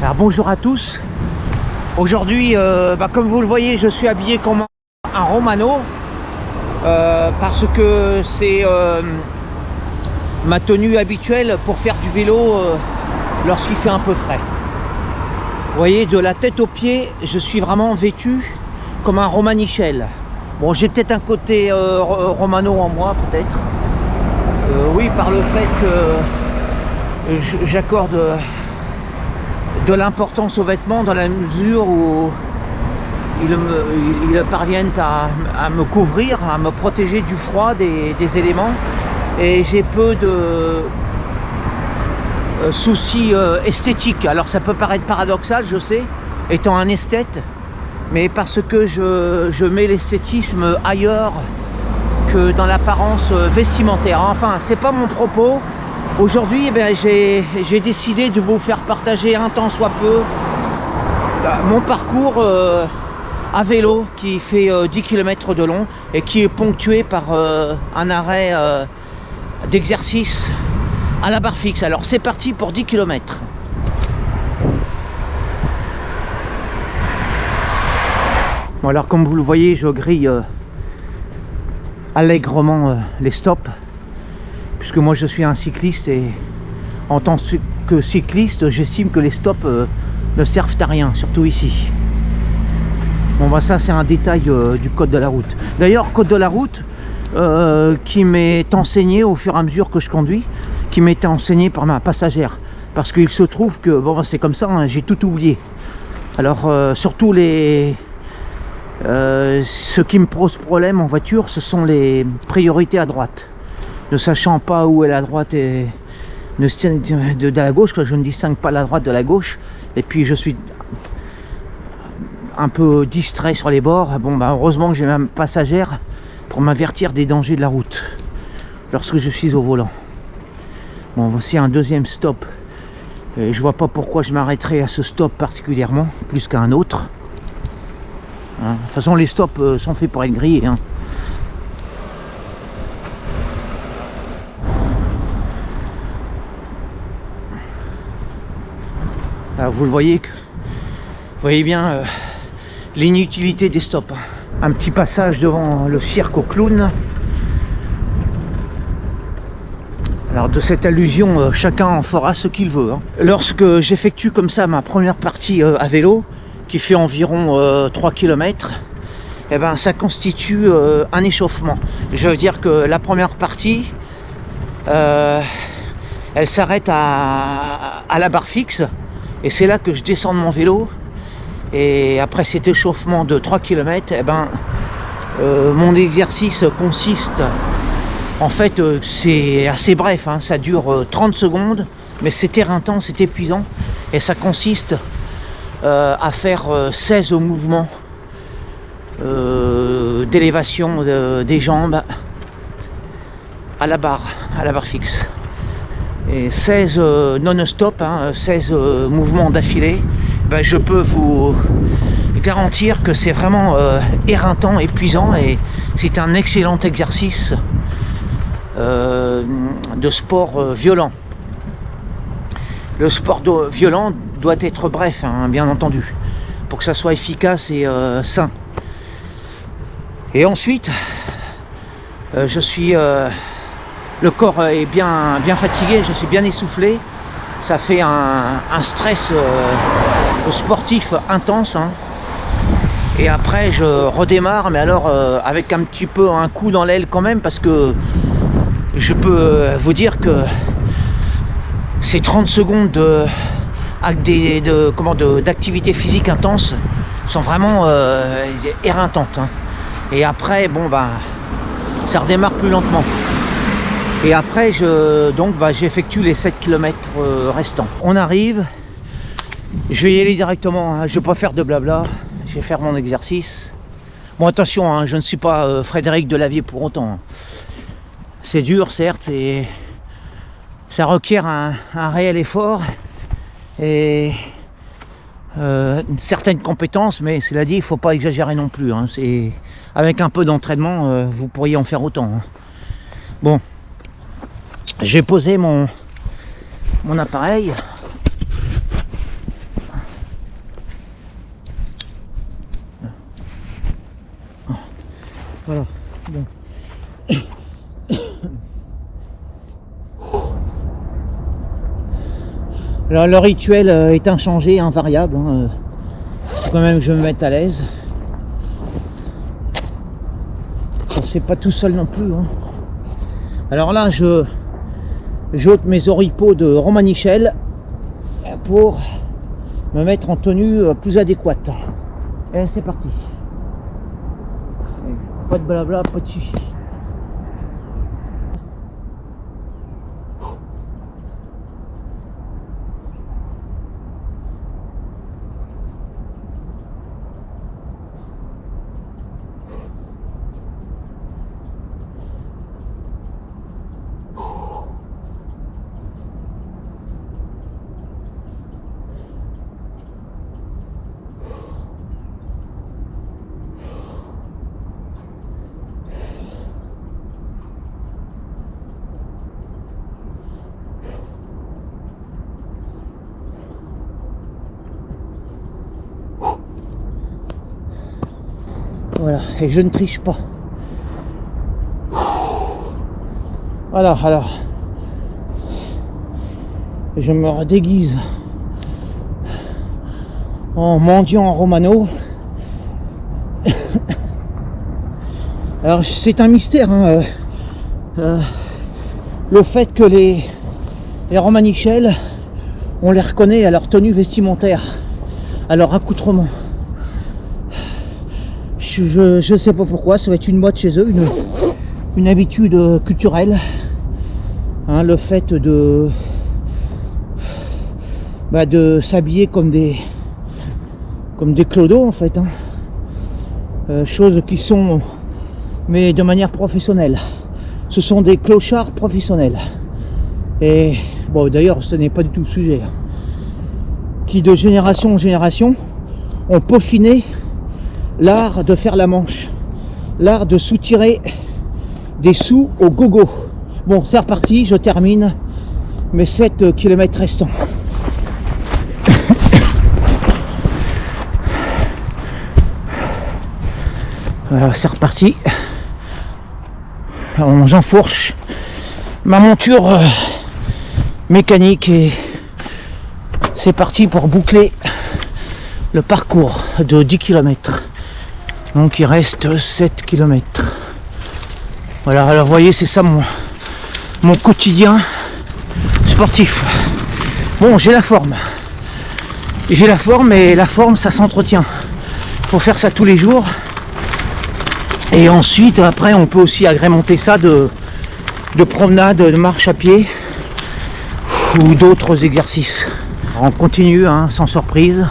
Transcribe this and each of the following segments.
Alors bonjour à tous. Aujourd'hui, comme vous le voyez, je suis habillé comme un Romano parce que c'est ma tenue habituelle pour faire du vélo lorsqu'il fait un peu frais. Vous voyez, de la tête aux pieds, je suis vraiment vêtu comme un Romanichel. Bon, j'ai peut-être un côté Romano en moi, peut-être. Oui, par le fait que j'accorde de l'importance aux vêtements dans la mesure où ils parviennent à me couvrir, à me protéger du froid des éléments, et j'ai peu de soucis esthétiques. Alors ça peut paraître paradoxal, je sais, étant un esthète, mais parce que je mets l'esthétisme ailleurs que dans l'apparence vestimentaire. Enfin, c'est pas mon propos. Aujourd'hui, j'ai décidé de vous faire partager un tant soit peu mon parcours à vélo qui fait 10 km de long et qui est ponctué par un arrêt d'exercice à la barre fixe. Alors c'est parti pour 10 km. Bon, alors comme vous le voyez, je grille allègrement les stops, puisque moi je suis un cycliste et en tant que cycliste, j'estime que les stops ne servent à rien, surtout ici. Bon, bah ça c'est un détail du code de la route. D'ailleurs, code de la route qui m'est enseigné au fur et à mesure que je conduis, qui m'était enseigné par ma passagère, parce qu'il se trouve que bon, c'est comme ça, hein, j'ai tout oublié. Alors surtout ce qui me pose problème en voiture, ce sont les priorités à droite. Ne sachant pas où est la droite et de la gauche, que je ne distingue pas la droite de la gauche, et puis je suis un peu distrait sur les bords. Bon, bah heureusement que j'ai ma passagère pour m'avertir des dangers de la route lorsque je suis au volant. Bon, voici un deuxième stop, et je vois pas pourquoi je m'arrêterai à ce stop particulièrement plus qu'à un autre, hein. De toute façon, les stops sont faits pour être grillés, hein. Alors, vous le voyez, vous voyez bien l'inutilité des stops. Un petit passage devant le cirque aux clowns. Alors de cette allusion, chacun en fera ce qu'il veut, hein. Lorsque j'effectue comme ça ma première partie à vélo, qui fait environ 3 km, eh ben, ça constitue un échauffement. Je veux dire que la première partie, elle s'arrête à la barre fixe, et c'est là que je descends de mon vélo. Et après cet échauffement de 3 km, eh ben, mon exercice consiste, en fait, c'est assez bref, hein, ça dure 30 secondes, mais c'est éreintant, c'est épuisant, et ça consiste à faire 16 mouvements d'élévation des jambes à la barre fixe. Et 16 non-stop, hein, 16 mouvements d'affilée. Ben, je peux vous garantir que c'est vraiment éreintant, épuisant, et c'est un excellent exercice de sport violent. Le sport violent doit être bref, hein, bien entendu, pour que ça soit efficace et sain. Et ensuite, je suis le corps est bien fatigué, je suis bien essoufflé. Ça fait un stress sportif intense, hein. Et après je redémarre, mais alors avec un petit peu un coup dans l'aile quand même, parce que je peux vous dire que ces 30 secondes d'activité physique intense sont vraiment éreintantes, hein. Et après, bon, bah, ça redémarre plus lentement. Et après, j'effectue les 7 km restants. On arrive, je vais y aller directement, hein. Je ne vais pas faire de blabla, je vais faire mon exercice. Bon, attention, hein, je ne suis pas Frédéric Delavier pour autant, hein. C'est dur, certes, et ça requiert un réel effort et une certaine compétence, mais cela dit, il ne faut pas exagérer non plus, hein. Avec un peu d'entraînement, vous pourriez en faire autant, hein. Bon, j'ai posé mon appareil. Alors, le rituel est inchangé, invariable. Hein. Faut quand même que je me mette à l'aise. Ça se fait pas tout seul non plus. Hein. Alors là, j'ôte mes oripeaux de Romanichel pour me mettre en tenue plus adéquate. Et c'est parti. Pas de blabla, pas de chichi. Voilà, et je ne triche pas. Voilà, alors je me redéguise en mendiant romano. Alors c'est un mystère, hein, le fait que les Romanichels, on les reconnaît à leur tenue vestimentaire, à leur accoutrement. Je sais pas pourquoi, ça va être une mode chez eux, une habitude culturelle, hein, le fait de s'habiller comme des clodos en fait, hein. Choses qui sont, mais de manière professionnelle. Ce sont des clochards professionnels. Et bon, d'ailleurs, ce n'est pas du tout le sujet, hein, qui de génération en génération ont peaufiné l'art de faire la manche, l'art de soutirer des sous au gogo. Bon, c'est reparti, je termine mes 7 km restants. Voilà, c'est reparti. J'enfourche ma monture mécanique et c'est parti pour boucler le parcours de 10 km. Donc il reste 7 km. Voilà, alors vous voyez, c'est ça mon quotidien sportif. Bon, j'ai la forme. J'ai la forme et la forme ça s'entretient. Il faut faire ça tous les jours. Et ensuite, après, on peut aussi agrémenter ça de promenade, de marche à pied ou d'autres exercices. Alors, on continue, hein, sans surprise,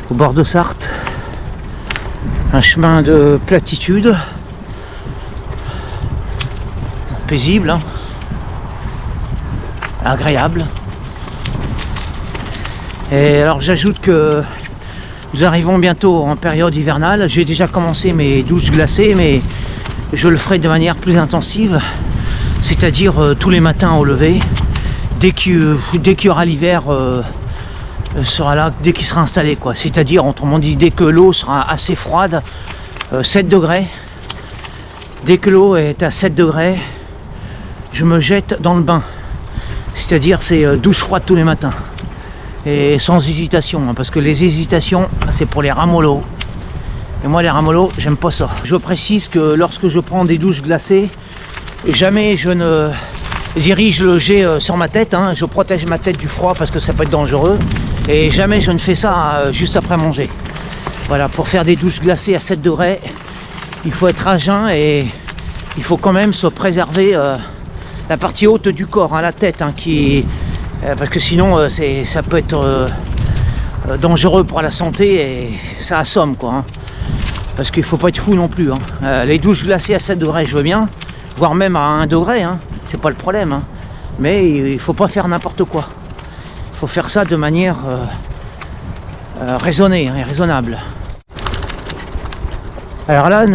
au bord de Sarthe. Un chemin de platitude, paisible, hein, agréable. Et alors j'ajoute que nous arrivons bientôt en période hivernale. J'ai déjà commencé mes douches glacées, mais je le ferai de manière plus intensive, c'est-à-dire tous les matins au lever, dès qu'il y aura l'hiver. Sera là dès qu'il sera installé, quoi. C'est-à-dire, autrement dit, dès que l'eau sera assez froide, 7 degrés, dès que l'eau est à 7 degrés, je me jette dans le bain. C'est-à-dire, c'est douche froide tous les matins. Et sans hésitation, hein, parce que les hésitations, c'est pour les ramollos. Et moi, les ramollos, j'aime pas ça. Je précise que lorsque je prends des douches glacées, jamais je ne dirige le jet sur ma tête, hein. Je protège ma tête du froid parce que ça peut être dangereux. Et jamais je ne fais ça juste après manger. Voilà, pour faire des douches glacées à 7 degrés, il faut être à jeun et il faut quand même se préserver la partie haute du corps, hein, la tête, hein, parce que sinon ça peut être dangereux pour la santé et ça assomme, quoi, hein. Parce qu'il ne faut pas être fou non plus, hein. Les douches glacées à 7 degrés, je veux bien, voire même à 1 degré, hein, c'est pas le problème, hein. Mais il ne faut pas faire n'importe quoi. Il faut faire ça de manière raisonnée, hein, et raisonnable. Alors là,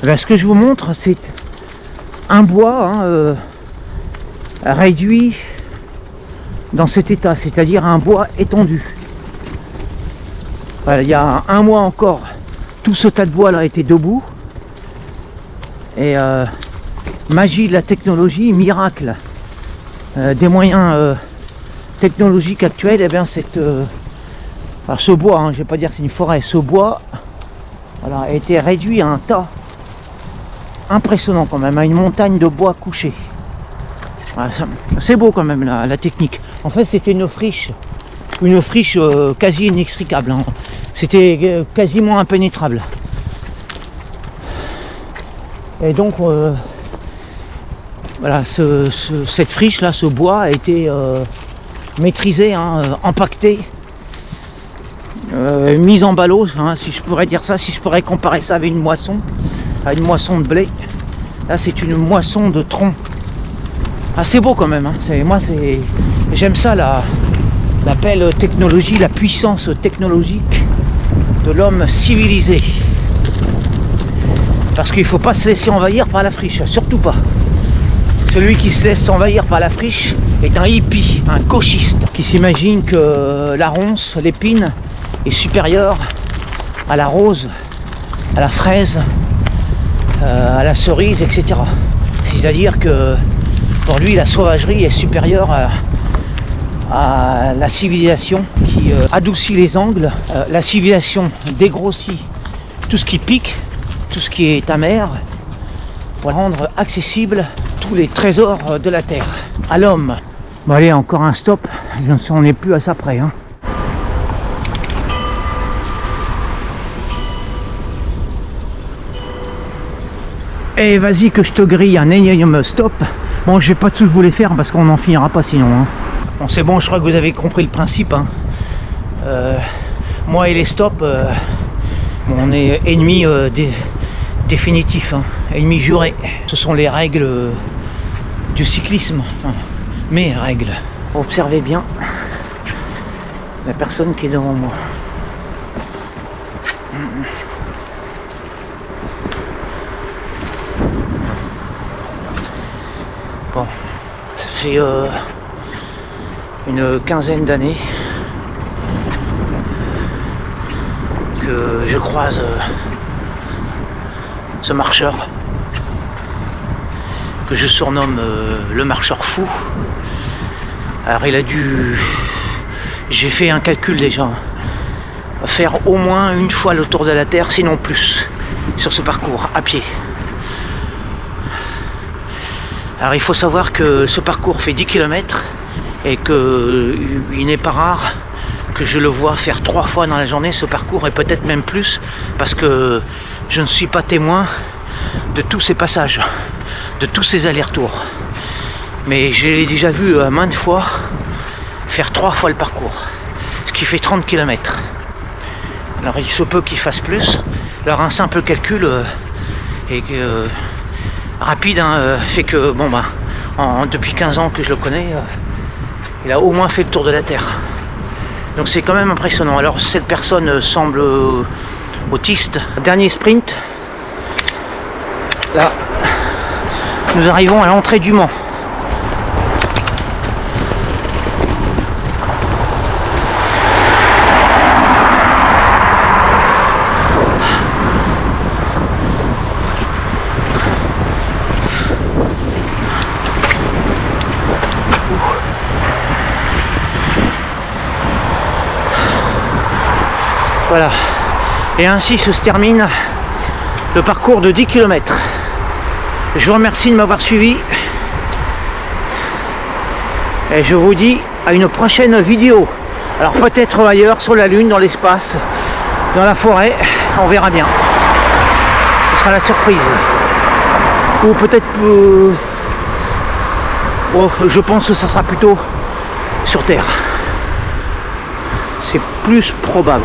ce que je vous montre, c'est un bois, hein, réduit dans cet état, c'est-à-dire un bois étendu. Voilà, il y a un mois encore, tout ce tas de bois là était debout. Et magie de la technologie, miracle des moyens technologique actuelle, eh bien alors ce bois, hein, je vais pas dire que c'est une forêt, ce bois voilà, a été réduit à un tas impressionnant quand même, à une montagne de bois couché. Voilà, c'est beau quand même la technique. En fait c'était une friche quasi inextricable, hein. C'était quasiment impénétrable. Et donc voilà, cette friche là, ce bois a été maîtrisé, hein, empaqueté, mise en ballot, hein, si je pourrais dire ça, si je pourrais comparer ça avec une moisson de blé. Là c'est une moisson de troncs. Ah, c'est beau quand même, hein. J'aime ça, la belle technologie, la puissance technologique de l'homme civilisé. Parce qu'il ne faut pas se laisser envahir par la friche, surtout pas. Celui qui se laisse envahir par la friche est un hippie, un gauchiste, qui s'imagine que la ronce, l'épine, est supérieure à la rose, à la fraise, à la cerise, etc. C'est-à-dire que pour lui, la sauvagerie est supérieure à la civilisation qui adoucit les angles. La civilisation dégrossit tout ce qui pique, tout ce qui est amer, pour rendre accessible tous les trésors de la terre à l'homme. Bon allez, encore un stop, on n'est plus à ça près, hein. Et vas-y que je te grille un énième stop. Bon, je vais pas tous vous les faire parce qu'on n'en finira pas sinon, hein. Bon, c'est bon, je crois que vous avez compris le principe, hein. Moi et les stops, on est ennemis définitifs, hein, ennemis jurés. Ce sont les règles du cyclisme, enfin, mes règles. Observez bien la personne qui est devant moi. Bon, ça fait une quinzaine d'années que je croise ce marcheur que je surnomme le marcheur fou. Alors j'ai fait un calcul déjà, faire au moins une fois le tour de la Terre, sinon plus, sur ce parcours à pied. Alors il faut savoir que ce parcours fait 10 km et qu'il n'est pas rare que je le vois faire 3 fois dans la journée ce parcours, et peut-être même plus, parce que je ne suis pas témoin de tous ces passages, de tous ces allers-retours. Mais je l'ai déjà vu maintes fois faire 3 fois le parcours, ce qui fait 30 km. Alors il se peut qu'il fasse plus. Alors un simple calcul rapide, hein, fait que bon bah depuis 15 ans que je le connais, il a au moins fait le tour de la Terre. Donc c'est quand même impressionnant. Alors cette personne semble autiste. Dernier sprint. Là, nous arrivons à l'entrée du Mans. Voilà, et ainsi se termine le parcours de 10 km. Je vous remercie de m'avoir suivi et je vous dis à une prochaine vidéo. Alors peut-être ailleurs, sur la Lune, dans l'espace, dans la forêt, on verra bien. Ce sera la surprise. Ou peut-être je pense que ça sera plutôt sur Terre. C'est plus probable.